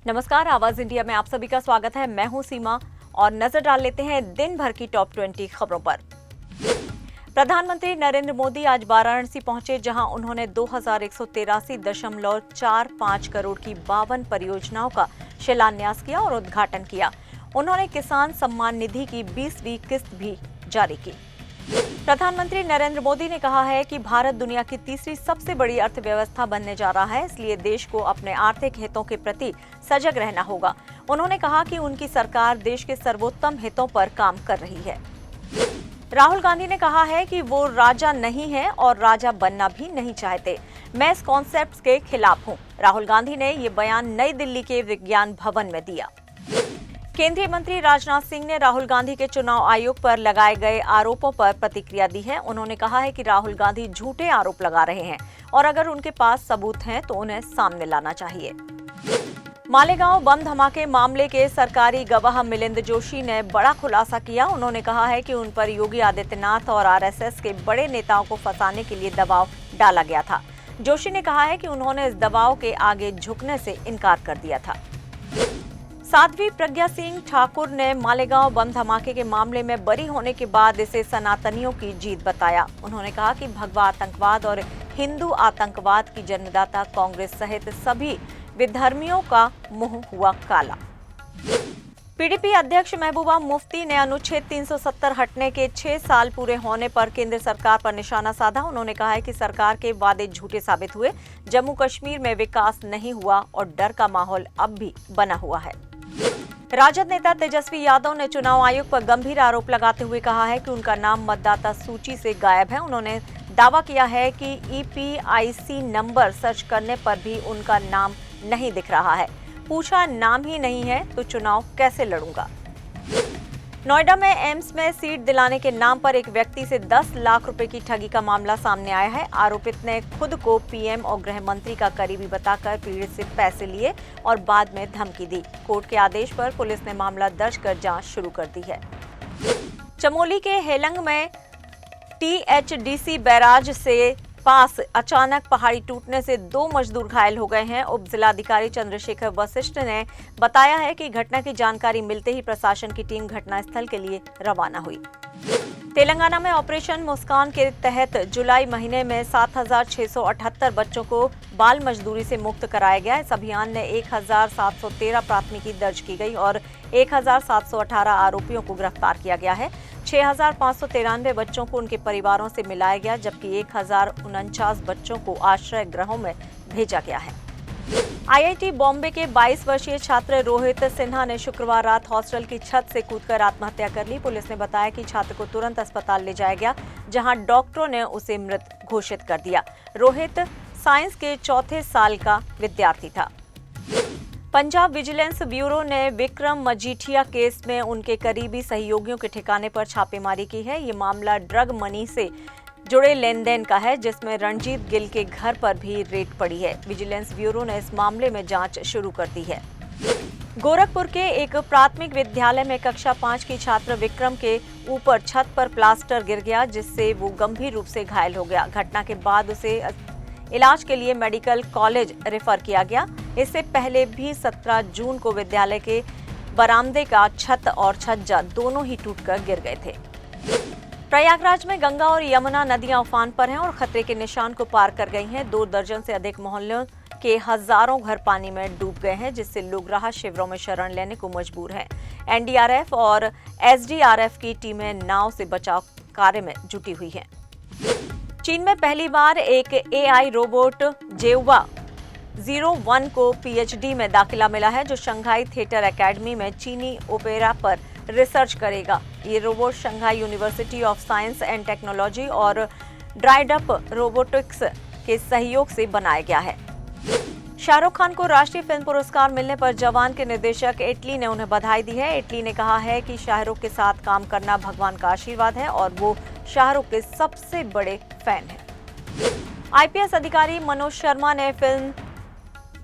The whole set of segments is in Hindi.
नमस्कार, आवाज इंडिया में आप सभी का स्वागत है। मैं हूं सीमा और नजर डाल लेते हैं दिन भर की टॉप 20 खबरों पर। प्रधानमंत्री नरेंद्र मोदी आज वाराणसी पहुंचे, जहां उन्होंने 2183.45 करोड़ की 52 परियोजनाओं का शिलान्यास किया और उद्घाटन किया। उन्होंने किसान सम्मान निधि की 20वीं किस्त भी जारी की। प्रधानमंत्री नरेंद्र मोदी ने कहा है कि भारत दुनिया की तीसरी सबसे बड़ी अर्थव्यवस्था बनने जा रहा है, इसलिए देश को अपने आर्थिक हितों के प्रति सजग रहना होगा। उन्होंने कहा कि उनकी सरकार देश के सर्वोत्तम हितों पर काम कर रही है। राहुल गांधी ने कहा है कि वो राजा नहीं है और राजा बनना भी नहीं चाहते। मैं इस कॉन्सेप्ट के खिलाफ हूं। राहुल गांधी ने ये बयान नई दिल्ली के विज्ञान भवन में दिया। केंद्रीय मंत्री राजनाथ सिंह ने राहुल गांधी के चुनाव आयोग पर लगाए गए आरोपों पर प्रतिक्रिया दी है। उन्होंने कहा है कि राहुल गांधी झूठे आरोप लगा रहे हैं और अगर उनके पास सबूत हैं तो उन्हें सामने लाना चाहिए। मालेगांव बम धमाके मामले के सरकारी गवाह मिलिंद जोशी ने बड़ा खुलासा किया। उन्होंने कहा है कि उन पर योगी आदित्यनाथ और आरएसएस के बड़े नेताओं को फंसाने के लिए दबाव डाला गया था। जोशी ने कहा है कि उन्होंने इस दबाव के आगे झुकने से इनकार कर दिया था। साध्वी प्रज्ञा सिंह ठाकुर ने मालेगांव बम धमाके के मामले में बरी होने के बाद इसे सनातनियों की जीत बताया। उन्होंने कहा कि भगवा आतंकवाद और हिंदू आतंकवाद की जन्मदाता कांग्रेस सहित सभी विधर्मियों का मुंह हुआ काला। पीडीपी अध्यक्ष महबूबा मुफ्ती ने अनुच्छेद 370 हटने के 6 साल पूरे होने पर केंद्र सरकार पर निशाना साधा। उन्होंने कहा है कि सरकार के वादे झूठे साबित हुए, जम्मू कश्मीर में विकास नहीं हुआ और डर का माहौल अब भी बना हुआ है। राजद नेता तेजस्वी यादव ने चुनाव आयोग पर गंभीर आरोप लगाते हुए कहा है कि उनका नाम मतदाता सूची से गायब है। उन्होंने दावा किया है कि ईपीआईसी नंबर सर्च करने पर भी उनका नाम नहीं दिख रहा है। पूछा, नाम ही नहीं है तो चुनाव कैसे लड़ूंगा। नोएडा में एम्स में सीट दिलाने के नाम पर एक व्यक्ति से 10 लाख रुपए की ठगी का मामला सामने आया है। आरोपित ने खुद को पीएम और गृह मंत्री का करीबी बताकर पीड़ित से पैसे लिए और बाद में धमकी दी। कोर्ट के आदेश पर पुलिस ने मामला दर्ज कर जांच शुरू कर दी है। चमोली के हेलंग में टीएचडीसी बैराज से पास अचानक पहाड़ी टूटने से 2 मजदूर घायल हो गए हैं। उप जिलाधिकारी चंद्रशेखर वशिष्ठ ने बताया है कि घटना की जानकारी मिलते ही प्रशासन की टीम घटनास्थल के लिए रवाना हुई। तेलंगाना में ऑपरेशन मुस्कान के तहत जुलाई महीने में 7,678 बच्चों को बाल मजदूरी से मुक्त कराया गया। इस अभियान ने 1,713 प्राथमिकी दर्ज की गई और 1,718 आरोपियों को गिरफ्तार किया गया है। 6,593 बच्चों को उनके परिवारों से मिलाया गया, जबकि 1,049 बच्चों को आश्रय गृहों में भेजा गया है। आईआईटी बॉम्बे के 22 वर्षीय छात्र रोहित सिन्हा ने शुक्रवार रात हॉस्टल की छत से कूदकर आत्महत्या कर ली। पुलिस ने बताया कि छात्र को तुरंत अस्पताल ले जाया गया, जहां डॉक्टरों ने उसे मृत घोषित कर दिया। रोहित साइंस के 4थे साल का विद्यार्थी था। पंजाब विजिलेंस ब्यूरो ने विक्रम मजीठिया केस में उनके करीबी सहयोगियों के ठिकाने पर छापेमारी की है। ये मामला ड्रग मनी से जुड़े लेन देन का है, जिसमें रणजीत गिल के घर पर भी रेड पड़ी है। विजिलेंस ब्यूरो ने इस मामले में जांच शुरू कर दी है। गोरखपुर के एक प्राथमिक विद्यालय में कक्षा 5 की छात्र विक्रम के ऊपर छत पर प्लास्टर गिर गया, जिससे वो गंभीर रूप से घायल हो गया। घटना के बाद उसे इलाज के लिए मेडिकल कॉलेज रेफर किया गया। इससे पहले भी 17 जून को विद्यालय के बरामदे का छत और छज्जा दोनों ही टूटकर गिर गए थे। प्रयागराज में गंगा और यमुना नदियां उफान पर हैं और खतरे के निशान को पार कर गई हैं। 2 दर्जन से अधिक मोहल्लों के हजारों घर पानी में डूब गए हैं, जिससे लोग राहत शिविरों में शरण लेने को मजबूर हैं। एनडीआरएफ और एसडीआरएफ की टीमें नाव से बचाव कार्य में जुटी हुई हैं। चीन में पहली बार एक एआई रोबोट जेवा 01 को पीएचडी में दाखिला मिला है, जो शंघाई थिएटर एकेडमी में चीनी ओपेरा पर रिसर्च करेगा। ये robot Shanghai university of science and technology और ड्राइडअप रोबोटिक्स के सहयोग से बनाया गया है। शाहरुख खान को राष्ट्रीय फिल्म पुरस्कार मिलने पर जवान के निर्देशक एटली ने उन्हें बधाई दी है। एटली ने कहा है कि शाहरुख के साथ काम करना भगवान का आशीर्वाद है और वो शाहरुख के सबसे बड़े फैन हैं। आईपीएस अधिकारी मनोज शर्मा ने फिल्म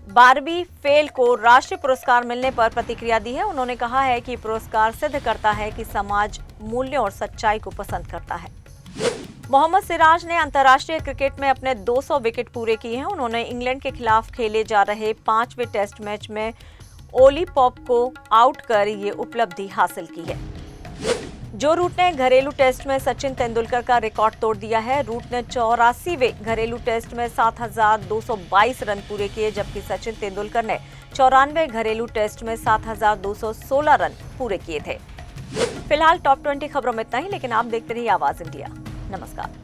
बारबी फेल को राष्ट्रीय पुरस्कार मिलने पर प्रतिक्रिया दी है। उन्होंने कहा है कि पुरस्कार सिद्ध करता है कि समाज मूल्यों और सच्चाई को पसंद करता है। मोहम्मद सिराज ने अंतर्राष्ट्रीय क्रिकेट में अपने 200 विकेट पूरे किए हैं। उन्होंने इंग्लैंड के खिलाफ खेले जा रहे 5वें टेस्ट मैच में ओली पॉप को आउट कर ये उपलब्धि हासिल की है। जो रूट ने घरेलू टेस्ट में सचिन तेंदुलकर का रिकॉर्ड तोड़ दिया है। रूट ने 84वें घरेलू टेस्ट में 7,222 रन पूरे किए, जबकि सचिन तेंदुलकर ने 94वें घरेलू टेस्ट में 7,216 रन पूरे किए थे। फिलहाल टॉप 20 खबरों में इतना ही, लेकिन आप देखते रहिए आवाज इंडिया। नमस्कार।